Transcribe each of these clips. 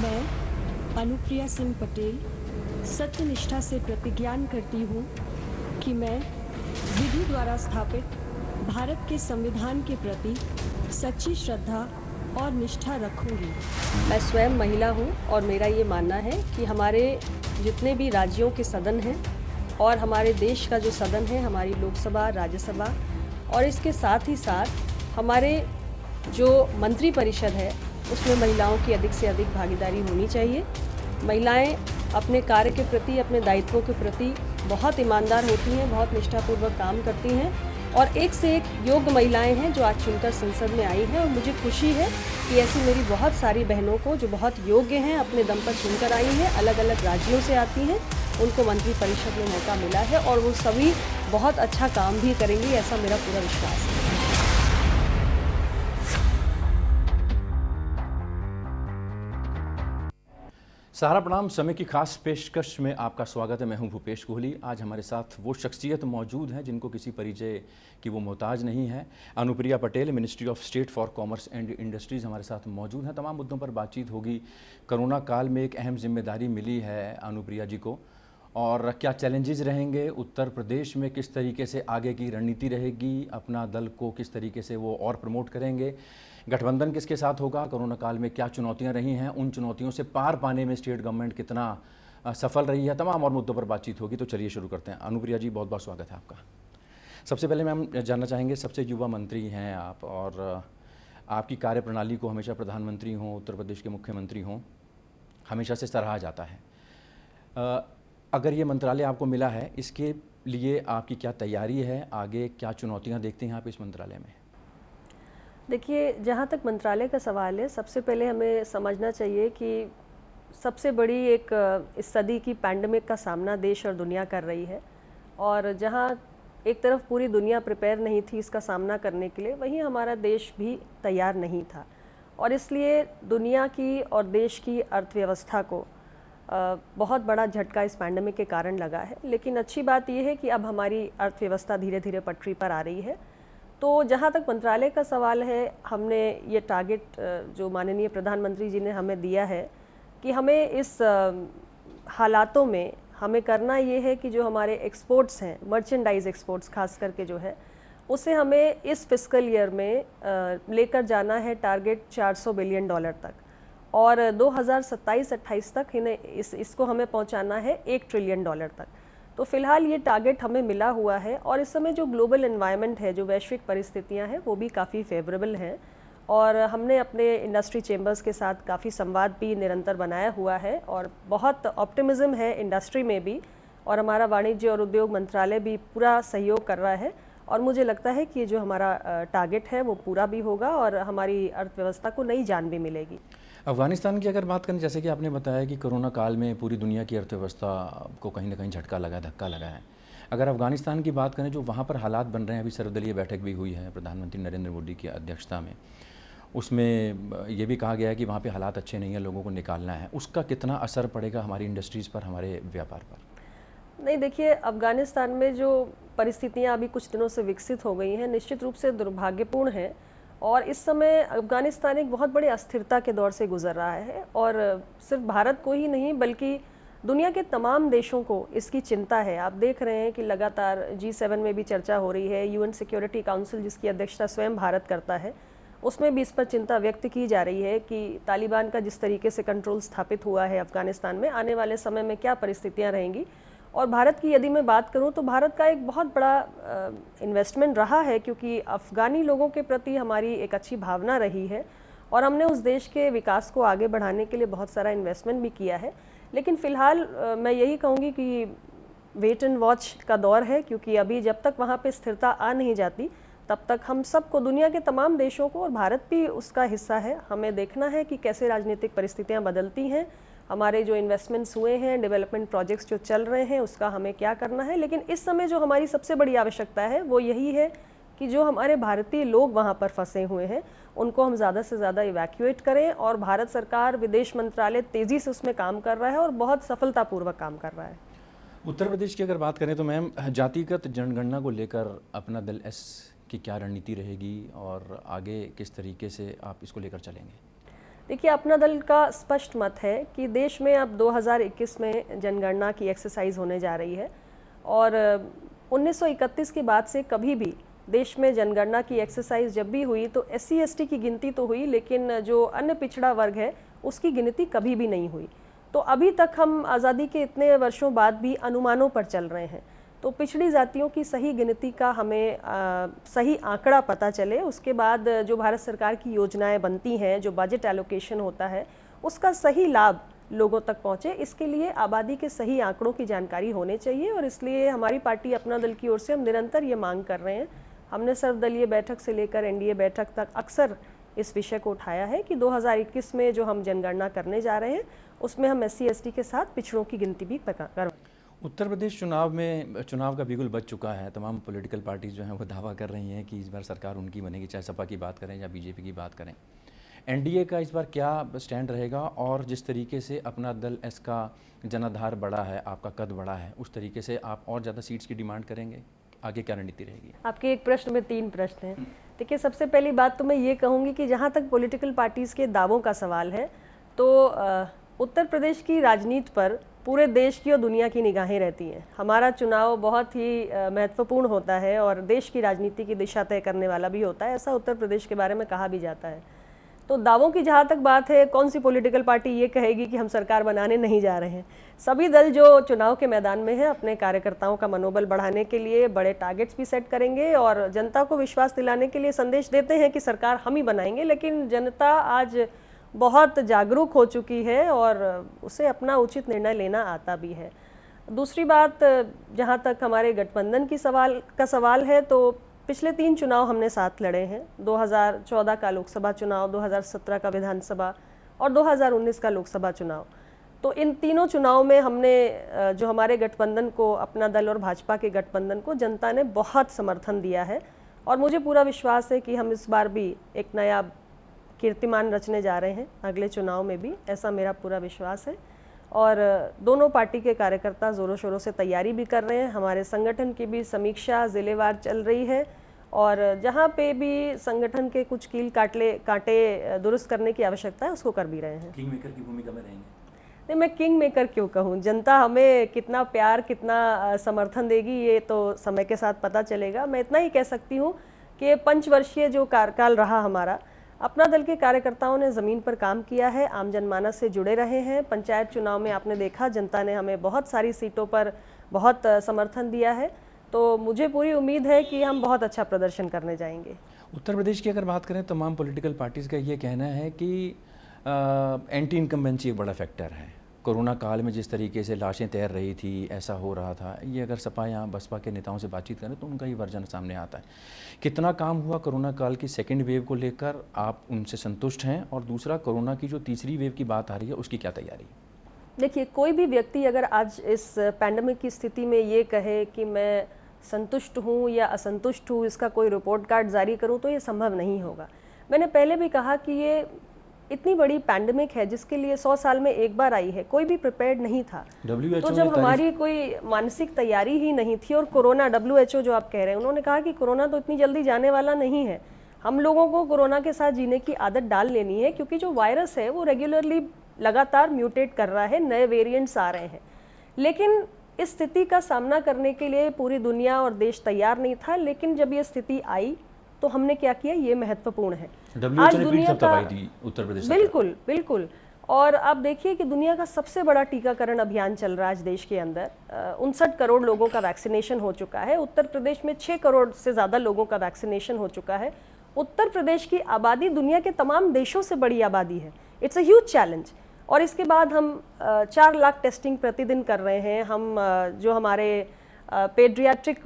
मैं अनुप्रिया सिंह पटेल सत्यनिष्ठा से प्रतिज्ञान करती हूँ कि मैं विधि द्वारा स्थापित भारत के संविधान के प्रति सच्ची श्रद्धा और निष्ठा रखूंगी। मैं स्वयं महिला हूँ और मेरा ये मानना है कि हमारे जितने भी राज्यों के सदन हैं और हमारे देश का जो सदन है, हमारी लोकसभा, राज्यसभा और इसके साथ ही साथ हमारे जो मंत्री परिषद है उसमें महिलाओं की अधिक से अधिक भागीदारी होनी चाहिए। महिलाएं अपने कार्य के प्रति, अपने दायित्वों के प्रति बहुत ईमानदार होती हैं, बहुत निष्ठापूर्वक काम करती हैं और एक से एक योग्य महिलाएं हैं जो आज चुनकर संसद में आई हैं। और मुझे खुशी है कि ऐसी मेरी बहुत सारी बहनों को जो बहुत योग्य हैं, अपने दम पर चुनकर आई हैं, अलग अलग राज्यों से आती हैं, उनको मंत्री परिषद में मौका मिला है और वो सभी बहुत अच्छा काम भी करेंगी, ऐसा मेरा पूरा विश्वास है। सारा प्रणाम समय की खास पेशकश में आपका स्वागत है। मैं हूं भूपेश कोहली। आज हमारे साथ वो शख्सियत मौजूद हैं जिनको किसी परिचय की वो मोहताज नहीं है। Anupriya Patel, ministry of state for commerce and industries हमारे साथ मौजूद हैं। तमाम मुद्दों पर बातचीत होगी। कोरोना काल में एक अहम जिम्मेदारी मिली है अनुप्रिया जी को, और क्या चैलेंजेस रहेंगे, उत्तर प्रदेश में किस तरीके से आगे की रणनीति रहेगी, अपना दल को किस तरीके से वो और प्रमोट करेंगे, गठबंधन किसके साथ होगा, कोरोना काल में क्या चुनौतियां रही हैं, उन चुनौतियों से पार पाने में स्टेट गवर्नमेंट कितना सफल रही है, तमाम और मुद्दों पर बातचीत होगी। तो चलिए शुरू करते हैं। अनुप्रिया जी, बहुत बहुत स्वागत है आपका। सबसे पहले मैम जानना चाहेंगे, सबसे युवा मंत्री हैं आप और आपकी कार्यप्रणाली को हमेशा प्रधानमंत्री हों, उत्तर प्रदेश के मुख्यमंत्री हों, हमेशा से सराहा जाता है। अगर ये मंत्रालय आपको मिला है, इसके लिए आपकी क्या तैयारी है, आगे क्या चुनौतियाँ देखते हैं आप इस मंत्रालय में? देखिए, जहाँ तक मंत्रालय का सवाल है, सबसे पहले हमें समझना चाहिए कि सबसे बड़ी एक इस सदी की पैंडेमिक का सामना देश और दुनिया कर रही है और जहाँ एक तरफ पूरी दुनिया प्रिपेयर नहीं थी इसका सामना करने के लिए, वहीं हमारा देश भी तैयार नहीं था और इसलिए दुनिया की और देश की अर्थव्यवस्था को बहुत बड़ा झटका इस पैंडेमिक के कारण लगा है। लेकिन अच्छी बात यह है कि अब हमारी अर्थव्यवस्था धीरे धीरे पटरी पर आ रही है। तो जहाँ तक मंत्रालय का सवाल है, हमने ये टारगेट जो माननीय प्रधानमंत्री जी ने हमें दिया है कि हमें इस हालातों में हमें करना ये है कि जो हमारे एक्सपोर्ट्स हैं, मर्चेंडाइज एक्सपोर्ट्स खास करके जो है, उसे हमें इस फिस्कल ईयर में लेकर जाना है टारगेट $400 बिलियन तक और 2027-28 तक इसको हमें पहुंचाना है $1 ट्रिलियन तक। तो फिलहाल ये टारगेट हमें मिला हुआ है और इस समय जो ग्लोबल एनवायरनमेंट है, जो वैश्विक परिस्थितियां हैं, वो भी काफ़ी फेवरेबल हैं और हमने अपने इंडस्ट्री चेंबर्स के साथ काफ़ी संवाद भी निरंतर बनाया हुआ है और बहुत ऑप्टिमिज्म है इंडस्ट्री में भी और हमारा वाणिज्य और उद्योग मंत्रालय भी पूरा सहयोग कर रहा है और मुझे लगता है कि जो हमारा टारगेट है वो पूरा भी होगा और हमारी अर्थव्यवस्था को नई जान भी मिलेगी। अफ़गानिस्तान की अगर बात करें, जैसे कि आपने बताया कि कोरोना काल में पूरी दुनिया की अर्थव्यवस्था को कहीं ना कहीं झटका लगा, धक्का लगा है। अगर अफ़गानिस्तान की बात करें, जो वहाँ पर हालात बन रहे हैं, अभी सर्वदलीय बैठक भी हुई है प्रधानमंत्री नरेंद्र मोदी की अध्यक्षता में, उसमें ये भी कहा गया है कि वहाँ पे हालात अच्छे नहीं हैं, लोगों को निकालना है। उसका कितना असर पड़ेगा हमारी इंडस्ट्रीज़ पर, हमारे व्यापार पर? नहीं, देखिए, अफ़गानिस्तान में जो परिस्थितियाँ अभी कुछ दिनों से विकसित हो गई हैं, निश्चित रूप से दुर्भाग्यपूर्ण है और इस समय अफ़गानिस्तान एक बहुत बड़ी अस्थिरता के दौर से गुजर रहा है और सिर्फ भारत को ही नहीं बल्कि दुनिया के तमाम देशों को इसकी चिंता है। आप देख रहे हैं कि लगातार G7 में भी चर्चा हो रही है, UN सिक्योरिटी काउंसिल जिसकी अध्यक्षता स्वयं भारत करता है, उसमें भी इस पर चिंता व्यक्त की जा रही है कि तालिबान का जिस तरीके से कंट्रोल स्थापित हुआ है अफ़गानिस्तान में, आने वाले समय में क्या परिस्थितियाँ रहेंगी। और भारत की यदि मैं बात करूं तो भारत का एक बहुत बड़ा इन्वेस्टमेंट रहा है क्योंकि अफ़गानी लोगों के प्रति हमारी एक अच्छी भावना रही है और हमने उस देश के विकास को आगे बढ़ाने के लिए बहुत सारा इन्वेस्टमेंट भी किया है। लेकिन फ़िलहाल मैं यही कहूँगी कि वेट एंड वॉच का दौर है क्योंकि अभी जब तक वहाँ पे स्थिरता आ नहीं जाती तब तक हम सबको, दुनिया के तमाम देशों को और भारत भी उसका हिस्सा है, हमें देखना है कि कैसे राजनीतिक परिस्थितियाँ बदलती हैं, हमारे जो इन्वेस्टमेंट्स हुए हैं, डेवलपमेंट प्रोजेक्ट्स जो चल रहे हैं, उसका हमें क्या करना है। लेकिन इस समय जो हमारी सबसे बड़ी आवश्यकता है वो यही है कि जो हमारे भारतीय लोग वहाँ पर फंसे हुए हैं उनको हम ज़्यादा से ज़्यादा इवैक्यूएट करें और भारत सरकार, विदेश मंत्रालय तेज़ी से उसमें काम कर रहा है और बहुत सफलतापूर्वक काम कर रहा है। उत्तर प्रदेश की अगर बात करें तो मैम, जातिगत जनगणना को लेकर अपना दल एस की क्या रणनीति रहेगी और आगे किस तरीके से आप इसको लेकर चलेंगे? देखिए, अपना दल का स्पष्ट मत है कि देश में अब 2021 में जनगणना की एक्सरसाइज होने जा रही है और 1931 के बाद से कभी भी देश में जनगणना की एक्सरसाइज जब भी हुई तो SC ST की गिनती तो हुई, लेकिन जो अन्य पिछड़ा वर्ग है उसकी गिनती कभी भी नहीं हुई। तो अभी तक हम आज़ादी के इतने वर्षों बाद भी अनुमानों पर चल रहे हैं। तो पिछड़ी जातियों की सही गिनती का हमें सही आंकड़ा पता चले, उसके बाद जो भारत सरकार की योजनाएं बनती हैं, जो बजट एलोकेशन होता है, उसका सही लाभ लोगों तक पहुंचे, इसके लिए आबादी के सही आंकड़ों की जानकारी होनी चाहिए। और इसलिए हमारी पार्टी अपना दल की ओर से हम निरंतर ये मांग कर रहे हैं। हमने सर्वदलीय बैठक से लेकर NDA बैठक तक अक्सर इस विषय को उठाया है कि 2021 में जो हम जनगणना करने जा रहे हैं उसमें हम SC ST के साथ पिछड़ों की गिनती भी करवाएं। उत्तर प्रदेश चुनाव का बिगुल बज चुका है। तमाम पॉलिटिकल पार्टीज जो हैं वो दावा कर रही हैं कि इस बार सरकार उनकी बनेगी, चाहे सपा की बात करें या BJP की बात करें। NDA का इस बार क्या स्टैंड रहेगा, और जिस तरीके से अपना दल इसका जनाधार बढ़ा है, आपका कद बढ़ा है, उस तरीके से आप और ज़्यादा सीट्स की डिमांड करेंगे? आगे क्या रणनीति रहेगी? आपके एक प्रश्न में 3 प्रश्न हैं। देखिए, सबसे पहली बात तो मैं ये कहूँगी कि जहाँ तक पॉलिटिकल पार्टीज़ के दावों का सवाल है तो उत्तर प्रदेश की राजनीति पर पूरे देश की और दुनिया की निगाहें रहती हैं। हमारा चुनाव बहुत ही महत्वपूर्ण होता है और देश की राजनीति की दिशा तय करने वाला भी होता है, ऐसा उत्तर प्रदेश के बारे में कहा भी जाता है। तो दावों की जहाँ तक बात है, कौन सी पॉलिटिकल पार्टी ये कहेगी कि हम सरकार बनाने नहीं जा रहे हैं? सभी दल जो चुनाव के मैदान में है अपने कार्यकर्ताओं का मनोबल बढ़ाने के लिए बड़े टारगेट्स भी सेट करेंगे और जनता को विश्वास दिलाने के लिए संदेश देते हैं कि सरकार हम ही बनाएंगे। लेकिन जनता आज बहुत जागरूक हो चुकी है और उसे अपना उचित निर्णय लेना आता भी है। दूसरी बात, जहाँ तक हमारे गठबंधन की सवाल है तो पिछले 3 चुनाव हमने साथ लड़े हैं। 2014 का लोकसभा चुनाव, 2017 का विधानसभा और 2019 का लोकसभा चुनाव। तो इन तीनों चुनाव में हमने जो हमारे गठबंधन को, अपना दल और भाजपा के गठबंधन को जनता ने बहुत समर्थन दिया है और मुझे पूरा विश्वास है कि हम इस बार भी एक नया कीर्तिमान रचने जा रहे हैं अगले चुनाव में भी, ऐसा मेरा पूरा विश्वास है। और दोनों पार्टी के कार्यकर्ता ज़ोरों शोरों से तैयारी भी कर रहे हैं। हमारे संगठन की भी समीक्षा ज़िलेवार चल रही है और जहाँ पे भी संगठन के कुछ कील कांटे दुरुस्त करने की आवश्यकता है उसको कर भी रहे हैं। किंग मेकर की भूमिका में रहेंगे? नहीं, मैं किंग मेकर क्यों कहूँ? जनता हमें कितना प्यार, कितना समर्थन देगी ये तो समय के साथ पता चलेगा। मैं इतना ही कह सकती हूँ कि 5 वर्षीय जो कार्यकाल रहा हमारा, अपना दल के कार्यकर्ताओं ने ज़मीन पर काम किया है, आम जनमानस से जुड़े रहे हैं। पंचायत चुनाव में आपने देखा जनता ने हमें बहुत सारी सीटों पर बहुत समर्थन दिया है, तो मुझे पूरी उम्मीद है कि हम बहुत अच्छा प्रदर्शन करने जाएंगे। उत्तर प्रदेश की अगर बात करें, तमाम पॉलिटिकल पार्टीज़ का ये कहना है कि एंटी इनकम्बेंसी एक बड़ा फैक्टर है। कोरोना काल में जिस तरीके से लाशें तैर रही थी, ऐसा हो रहा था, ये अगर सपा या बसपा के नेताओं से बातचीत करें तो उनका ही वर्जन सामने आता है। कितना काम हुआ कोरोना काल की सेकेंड वेव को लेकर, आप उनसे संतुष्ट हैं? और दूसरा, कोरोना की जो तीसरी वेव की बात आ रही है उसकी क्या तैयारी? देखिए, कोई भी व्यक्ति अगर आज इस पैंडमिक की स्थिति में ये कहे कि मैं संतुष्ट हूँ या असंतुष्ट हूँ, इसका कोई रिपोर्ट कार्ड जारी करूँ, तो ये संभव नहीं होगा। मैंने पहले भी कहा कि ये इतनी बड़ी पैंडमिक है जिसके लिए 100 साल में एक बार आई है, कोई भी प्रिपेयर्ड नहीं था। तो जब हमारी कोई मानसिक तैयारी ही नहीं थी, और कोरोना, WHO जो आप कह रहे हैं, उन्होंने कहा कि कोरोना तो इतनी जल्दी जाने वाला नहीं है, हम लोगों को कोरोना के साथ जीने की आदत डाल लेनी है, क्योंकि जो वायरस है वो रेगुलरली लगातार म्यूटेट कर रहा है, नए वेरिएंट्स आ रहे हैं। लेकिन इस स्थिति का सामना करने के लिए पूरी दुनिया और देश तैयार नहीं था, लेकिन जब ये स्थिति आई तो हमने क्या किया, ये महत्वपूर्ण है। आज दुनिया का उत्तर प्रदेश बिल्कुल और आप देखिए कि दुनिया का सबसे बड़ा टीकाकरण अभियान चल रहा है आज देश के अंदर। 59 करोड़ लोगों का वैक्सीनेशन हो चुका है। उत्तर प्रदेश में 6 करोड़ से ज़्यादा लोगों का वैक्सीनेशन हो चुका है। उत्तर प्रदेश की आबादी दुनिया के तमाम देशों से बड़ी आबादी है। It's a huge challenge. और इसके बाद हम 4 लाख टेस्टिंग प्रतिदिन कर रहे हैं। हम जो हमारे पेडियाट्रिक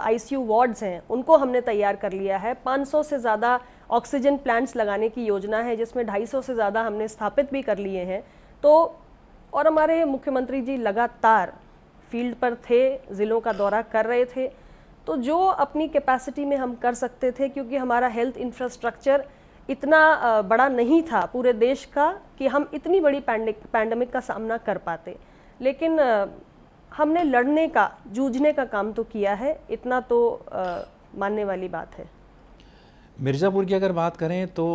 ICU वार्ड्स हैं उनको हमने तैयार कर लिया है। 500 से ज़्यादा ऑक्सीजन प्लांट्स लगाने की योजना है, जिसमें 250 से ज़्यादा हमने स्थापित भी कर लिए हैं। तो और हमारे मुख्यमंत्री जी लगातार फील्ड पर थे, ज़िलों का दौरा कर रहे थे। तो जो अपनी कैपेसिटी में हम कर सकते थे, क्योंकि हमारा हेल्थ इंफ्रास्ट्रक्चर इतना बड़ा नहीं था पूरे देश का कि हम इतनी बड़ी पैंडमिक का सामना कर पाते। लेकिन हमने लड़ने का, जूझने का काम तो किया है, इतना तो मानने वाली बात है। मिर्ज़ापुर की अगर बात करें तो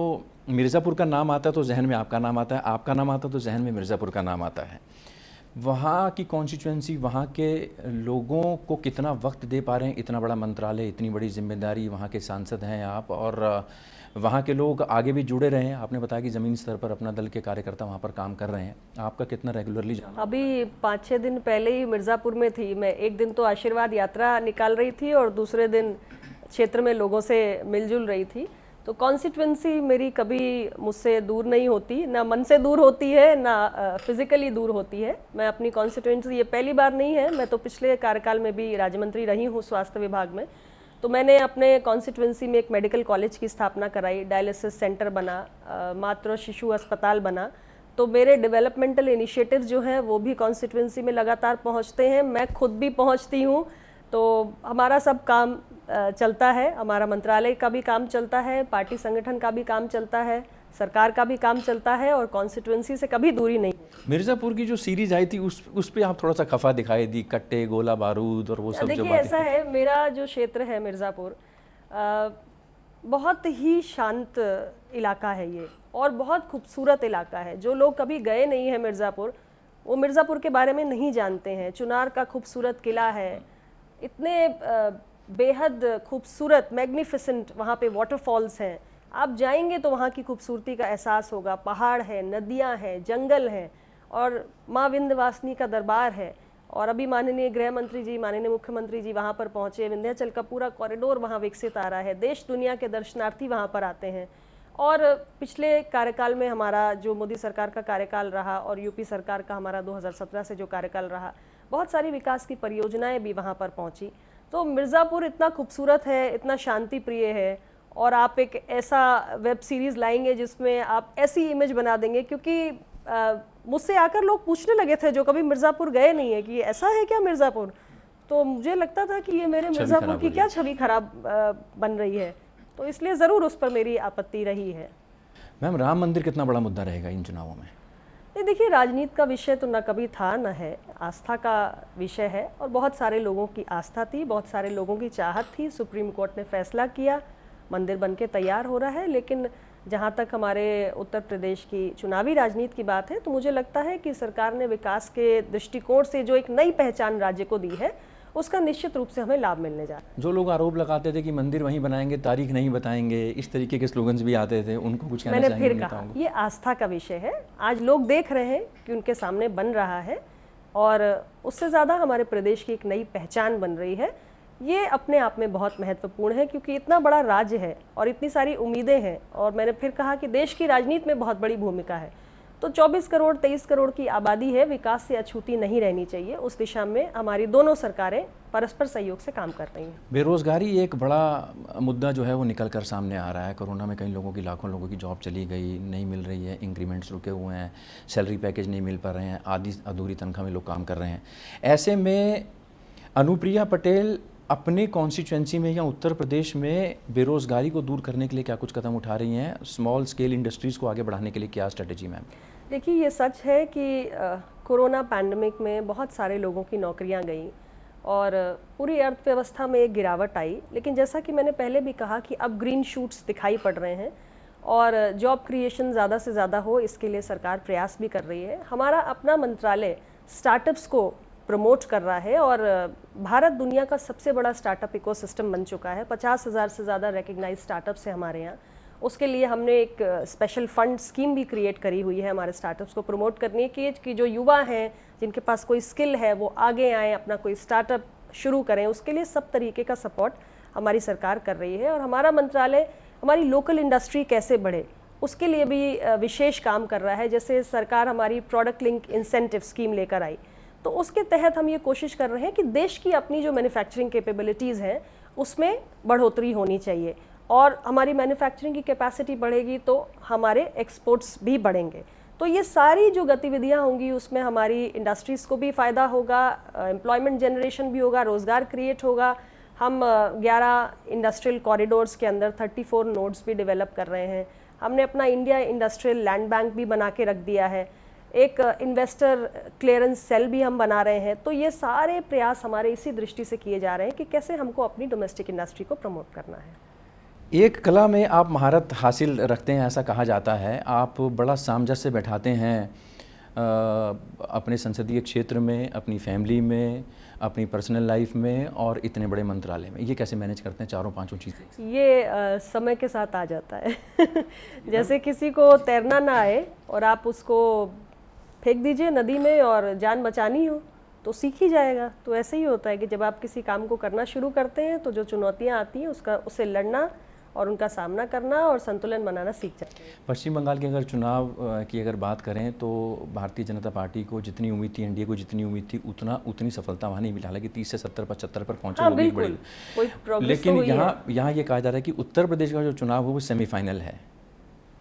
मिर्ज़ापुर का नाम आता है तो जहन में आपका नाम आता है, आपका नाम आता है तो जहन में मिर्ज़ापुर का नाम आता है। वहाँ की कॉन्स्टिट्यूंसी, वहाँ के लोगों को कितना वक्त दे पा रहे हैं? इतना बड़ा मंत्रालय, इतनी बड़ी जिम्मेदारी, वहाँ के सांसद हैं आप, और वहाँ के लोग आगे भी जुड़े रहे हैं। आपने बताया कि ज़मीन स्तर पर अपना दल के कार्यकर्ता वहाँ पर काम कर रहे हैं, आपका कितना रेगुलरली जाना? अभी 5-6 दिन पहले ही मिर्ज़ापुर में थी मैं। एक दिन तो आशीर्वाद यात्रा निकाल रही थी और दूसरे दिन क्षेत्र में लोगों से मिलजुल रही थी। तो कॉन्स्टिट्यूंसी मेरी कभी मुझसे दूर नहीं होती, ना मन से दूर होती है, ना फिजिकली दूर होती है। मैं अपनी कॉन्स्टिट्यूंसी, ये पहली बार नहीं है, मैं तो पिछले कार्यकाल में भी राज्य मंत्री रही हूँ स्वास्थ्य विभाग में। तो मैंने अपने कॉन्स्टिट्यूंसी में एक मेडिकल कॉलेज की स्थापना कराई, डायलिसिस सेंटर बना, मातृ और शिशु अस्पताल बना। तो मेरे डेवलपमेंटल इनिशिएटिव्स जो हैं वो भी कॉन्स्टिट्यूंसी में लगातार पहुँचते हैं, मैं खुद भी पहुँचती हूँ। तो हमारा सब काम चलता है, हमारा मंत्रालय का भी काम चलता है, पार्टी संगठन का भी काम चलता है, सरकार का भी काम चलता है, और कॉन्स्टिट्यूंसी से कभी दूरी नहीं। मिर्ज़ापुर की जो सीरीज आई थी उस पे आप थोड़ा सा खफा दिखाई दी, कट्टे, गोला बारूद और वो सब जो देखिए बातें ऐसा है, मेरा जो क्षेत्र है मिर्ज़ापुर, बहुत ही शांत इलाका है ये, और बहुत खूबसूरत इलाका है। जो लोग कभी गए नहीं हैं मिर्ज़ापुर, वो मिर्ज़ापुर के बारे में नहीं जानते हैं। चुनार का खूबसूरत किला है, इतने बेहद खूबसूरत मैग्निफिसेंट वहाँ पे वाटरफॉल्स हैं। आप जाएंगे तो वहाँ की खूबसूरती का एहसास होगा। पहाड़ है, नदियाँ हैं, जंगल हैं, और माँ विंध्यवासिनी का दरबार है। और अभी माननीय गृह मंत्री जी, माननीय मुख्यमंत्री जी वहाँ पर पहुँचे, विंध्याचल का पूरा कॉरिडोर वहाँ विकसित आ रहा है, देश दुनिया के दर्शनार्थी वहाँ पर आते हैं। और पिछले कार्यकाल में हमारा जो मोदी सरकार का कार्यकाल रहा और यूपी सरकार का हमारा 2017 से जो कार्यकाल रहा, बहुत सारी विकास की परियोजनाएं भी वहाँ पर पहुँची। तो मिर्ज़ापुर इतना खूबसूरत है, इतना शांति प्रिय है, और आप एक ऐसा वेब सीरीज़ लाएंगे जिसमें आप ऐसी इमेज बना देंगे, क्योंकि मुझसे आकर लोग पूछने लगे थे जो कभी मिर्ज़ापुर गए नहीं है कि ऐसा है क्या मिर्ज़ापुर। तो मुझे लगता था कि ये मेरे मिर्ज़ापुर की क्या छवि खराब बन रही है, तो इसलिए ज़रूर उस पर मेरी आपत्ति रही है। मैम, राम मंदिर कितना बड़ा मुद्दा रहेगा इन चुनावों में? ये देखिए, राजनीति का विषय तो न कभी था न है, आस्था का विषय है, और बहुत सारे लोगों की आस्था थी, बहुत सारे लोगों की चाहत थी। सुप्रीम कोर्ट ने फैसला किया, मंदिर बनके तैयार हो रहा है। लेकिन जहाँ तक हमारे उत्तर प्रदेश की चुनावी राजनीति की बात है, तो मुझे लगता है कि सरकार ने विकास के दृष्टिकोण से जो एक नई पहचान राज्य को दी है, उसका निश्चित रूप से हमें लाभ मिलने जा रहा है। जो लोग आरोप लगाते थे कि मंदिर वहीं बनाएंगे, तारीख नहीं बताएंगे, इस तरीके के स्लोगन्स भी आते थे, उनको कुछ कहना चाहेंगे? मैंने फिर कहा, ये आस्था का विषय है। आज लोग देख रहे हैं कि उनके सामने बन रहा है, और उससे ज़्यादा हमारे प्रदेश की एक नई पहचान बन रही है। ये अपने आप में बहुत महत्वपूर्ण है, क्योंकि इतना बड़ा राज्य है और इतनी सारी उम्मीदें हैं, और मैंने फिर कहा कि देश की राजनीति में बहुत बड़ी भूमिका है। तो 24 करोड़ 23 करोड़ की आबादी है, विकास से अछूती नहीं रहनी चाहिए। उस दिशा में हमारी दोनों सरकारें परस्पर सहयोग से काम कर रही हैं। बेरोजगारी एक बड़ा मुद्दा जो है वो निकल कर सामने आ रहा है। कोरोना में कई लोगों की, लाखों लोगों की जॉब चली गई, नहीं मिल रही है, इंक्रीमेंट्स रुके हुए हैं, सैलरी पैकेज नहीं मिल पा रहे हैं, आधी अधूरी तनख्वाह में लोग काम कर रहे हैं। ऐसे में अनुप्रिया पटेल अपने कॉन्स्टिट्यूएंसी में या उत्तर प्रदेश में बेरोजगारी को दूर करने के लिए क्या कुछ कदम उठा रही हैं? स्मॉल स्केल इंडस्ट्रीज़ को आगे बढ़ाने के लिए क्या स्ट्रेटेजी मैम? देखिए, ये सच है कि कोरोना पैंडमिक में बहुत सारे लोगों की नौकरियां गई और पूरी अर्थव्यवस्था में एक गिरावट आई। लेकिन जैसा कि मैंने पहले भी कहा कि अब ग्रीन शूट्स दिखाई पड़ रहे हैं, और जॉब क्रिएशन ज़्यादा से ज़्यादा हो, इसके लिए सरकार प्रयास भी कर रही है। हमारा अपना मंत्रालय स्टार्टअप्स को प्रमोट कर रहा है, और भारत दुनिया का सबसे बड़ा स्टार्टअप इकोसिस्टम बन चुका है। 50,000 से ज़्यादा रिकग्नाइज स्टार्टअप्स हैं हमारे यहाँ। उसके लिए हमने एक स्पेशल फंड स्कीम भी क्रिएट करी हुई है हमारे स्टार्टअप्स को प्रमोट करने की, कि जो युवा हैं जिनके पास कोई स्किल है वो आगे आएँ, अपना कोई स्टार्टअप शुरू करें। उसके लिए सब तरीके का सपोर्ट हमारी सरकार कर रही है, और हमारा मंत्रालय हमारी लोकल इंडस्ट्री कैसे बढ़े उसके लिए भी विशेष काम कर रहा है। जैसे सरकार हमारी प्रोडक्ट लिंक इंसेंटिव स्कीम लेकर आई, तो उसके तहत हम ये कोशिश कर रहे हैं कि देश की अपनी जो मैन्युफैक्चरिंग कैपेबिलिटीज़ हैं उसमें बढ़ोतरी होनी चाहिए, और हमारी मैन्युफैक्चरिंग की कैपेसिटी बढ़ेगी तो हमारे एक्सपोर्ट्स भी बढ़ेंगे। तो ये सारी जो गतिविधियां होंगी उसमें हमारी इंडस्ट्रीज़ को भी फ़ायदा होगा, एम्प्लॉयमेंट जनरेशन भी होगा, रोज़गार क्रिएट होगा। हम 11 इंडस्ट्रियल कॉरिडोर्स के अंदर 34 नोड्स भी डेवलप कर रहे हैं। हमने अपना इंडिया इंडस्ट्रियल लैंड बैंक भी बना के रख दिया है, एक इन्वेस्टर क्लियरेंस सेल भी हम बना रहे हैं। तो ये सारे प्रयास हमारे इसी दृष्टि से किए जा रहे हैं कि कैसे हमको अपनी डोमेस्टिक इंडस्ट्री को प्रमोट करना है। एक कला में आप महारत हासिल रखते हैं ऐसा कहा जाता है। आप बड़ा सामंजस्य बैठाते हैं अपने संसदीय क्षेत्र में, अपनी फैमिली में, अपनी पर्सनल लाइफ में और इतने बड़े मंत्रालय में। ये कैसे मैनेज करते हैं चारों पांचों चीज़ें? ये समय के साथ आ जाता है जैसे किसी को तैरना ना आए और आप उसको फेंक दीजिए नदी में और जान बचानी हो तो सीख ही जाएगा। तो ऐसे ही होता है कि जब आप किसी काम को करना शुरू करते हैं तो जो चुनौतियां आती हैं उससे लड़ना और उनका सामना करना और संतुलन बनाना सीख जाते हैं। पश्चिम बंगाल के अगर चुनाव की अगर बात करें तो भारतीय जनता पार्टी को जितनी उम्मीद थी, एनडीए को जितनी उम्मीद थी, उतनी सफलता वहाँ नहीं मिला। हालांकि 30 से 70-75 पर पहुंचे, हाँ, वो भी बिल्कुल, कोई प्रोग्रेस लेकिन तो हुई है। यहाँ ये कहा जा रहा है कि उत्तर प्रदेश का जो चुनाव हो वो सेमीफाइनल है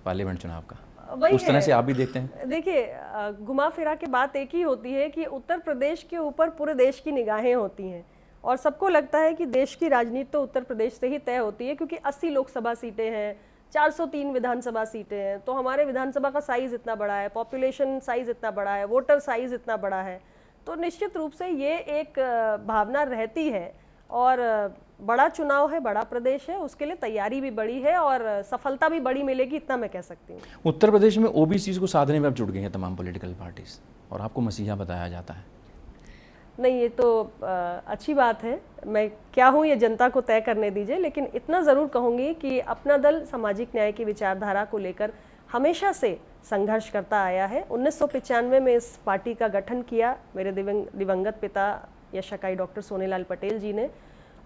पार्लियामेंट चुनाव का। वही उस तरह से आप भी देखते हैं? देखिए, घुमा फिरा के बात एक ही होती है कि उत्तर प्रदेश के ऊपर पूरे देश की निगाहें होती हैं और सबको लगता है कि देश की राजनीति तो उत्तर प्रदेश से ही तय होती है, क्योंकि 80 लोकसभा सीटें हैं, 403 विधानसभा सीटें हैं। तो हमारे विधानसभा का साइज इतना बड़ा है, पॉपुलेशन साइज इतना बड़ा है, वोटर साइज इतना बड़ा है, तो निश्चित रूप से ये एक भावना रहती है। और बड़ा चुनाव है, बड़ा प्रदेश है, उसके लिए तैयारी भी बड़ी है और सफलता भी बड़ी मिलेगी, इतना मैं कह सकती हूँ। उत्तर प्रदेश में ओबीसी को साधने में अब जुड़ गई हैं तमाम पॉलिटिकल पार्टीज और आपको मसीहा बताया जाता है। नहीं, ये तो अच्छी बात है। मैं क्या हूँ ये जनता को तय करने दीजिए, लेकिन इतना ज़रूर कहूँगी कि अपना दल सामाजिक न्याय की विचारधारा को लेकर हमेशा से संघर्ष करता आया है। 1995 में इस पार्टी का गठन किया मेरे दिवंगत पिता यशकाई डॉक्टर सोनेलाल पटेल जी ने,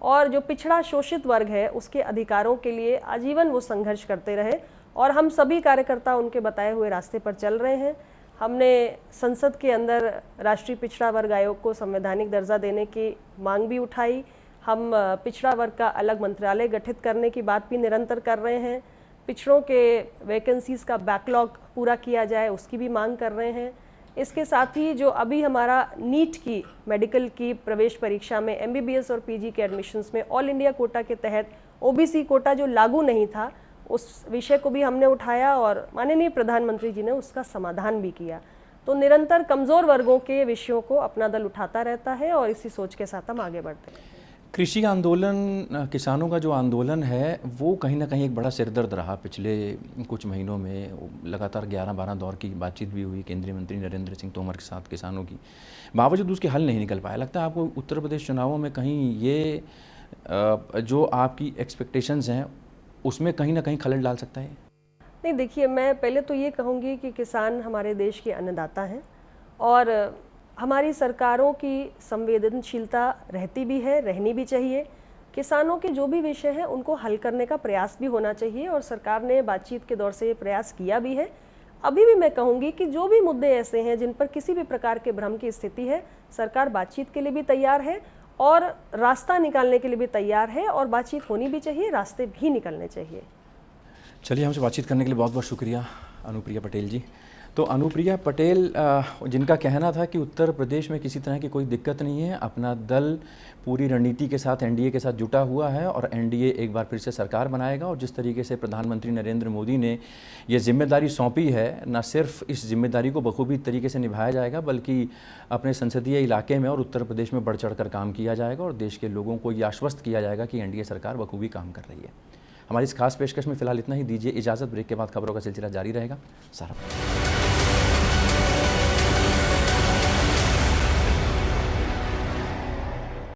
और जो पिछड़ा शोषित वर्ग है उसके अधिकारों के लिए आजीवन वो संघर्ष करते रहे और हम सभी कार्यकर्ता उनके बताए हुए रास्ते पर चल रहे हैं। हमने संसद के अंदर राष्ट्रीय पिछड़ा वर्ग आयोग को संवैधानिक दर्जा देने की मांग भी उठाई। हम पिछड़ा वर्ग का अलग मंत्रालय गठित करने की बात भी निरंतर कर रहे हैं। पिछड़ों के वैकेंसीज का बैकलॉग पूरा किया जाए उसकी भी मांग कर रहे हैं। इसके साथ ही जो अभी हमारा नीट की मेडिकल की प्रवेश परीक्षा में एमबीबीएस और पीजी के एडमिशन्स में ऑल इंडिया कोटा के तहत ओबीसी कोटा जो लागू नहीं था उस विषय को भी हमने उठाया और माननीय प्रधानमंत्री जी ने उसका समाधान भी किया। तो निरंतर कमज़ोर वर्गों के विषयों को अपना दल उठाता रहता है और इसी सोच के साथ हम आगे बढ़ते हैं। कृषि आंदोलन, किसानों का जो आंदोलन है वो कहीं ना कहीं एक बड़ा सिरदर्द रहा पिछले कुछ महीनों में। लगातार 11-12 दौर की बातचीत भी हुई केंद्रीय मंत्री नरेंद्र सिंह तोमर के साथ किसानों की, बावजूद उसके हल नहीं निकल पाया। लगता है आपको उत्तर प्रदेश चुनावों में कहीं ये जो आपकी एक्सपेक्टेशंस हैं उसमें कहीं ना कहीं खलल डाल सकता है? नहीं, देखिए, मैं पहले तो ये कहूँगी कि किसान हमारे देश के अन्नदाता हैं और हमारी सरकारों की संवेदनशीलता रहती भी है, रहनी भी चाहिए। किसानों के जो भी विषय हैं उनको हल करने का प्रयास भी होना चाहिए और सरकार ने बातचीत के दौर से ये प्रयास किया भी है। अभी भी मैं कहूँगी कि जो भी मुद्दे ऐसे हैं जिन पर किसी भी प्रकार के भ्रम की स्थिति है, सरकार बातचीत के लिए भी तैयार है और रास्ता निकालने के लिए भी तैयार है और बातचीत होनी भी चाहिए, रास्ते भी निकलने चाहिए। चलिए, हमसे बातचीत करने के लिए बहुत बहुत शुक्रिया अनुप्रिया पटेल जी। तो अनुप्रिया पटेल जिनका कहना था कि उत्तर प्रदेश में किसी तरह की कोई दिक्कत नहीं है, अपना दल पूरी रणनीति के साथ एनडीए के साथ जुटा हुआ है और एनडीए एक बार फिर से सरकार बनाएगा। और जिस तरीके से प्रधानमंत्री नरेंद्र मोदी ने ये जिम्मेदारी सौंपी है, न सिर्फ इस जिम्मेदारी को बखूबी तरीके से निभाया जाएगा बल्कि अपने संसदीय इलाके में और उत्तर प्रदेश में बढ़ चढ़ कर काम किया जाएगा और देश के लोगों को ये आश्वस्त किया जाएगा कि एनडीए सरकार बखूबी काम कर रही है। हमारी इस खास पेशकश में फिलहाल इतना ही। दीजिए इजाज़त। ब्रेक के बाद खबरों का सिलसिला जारी रहेगा। सारा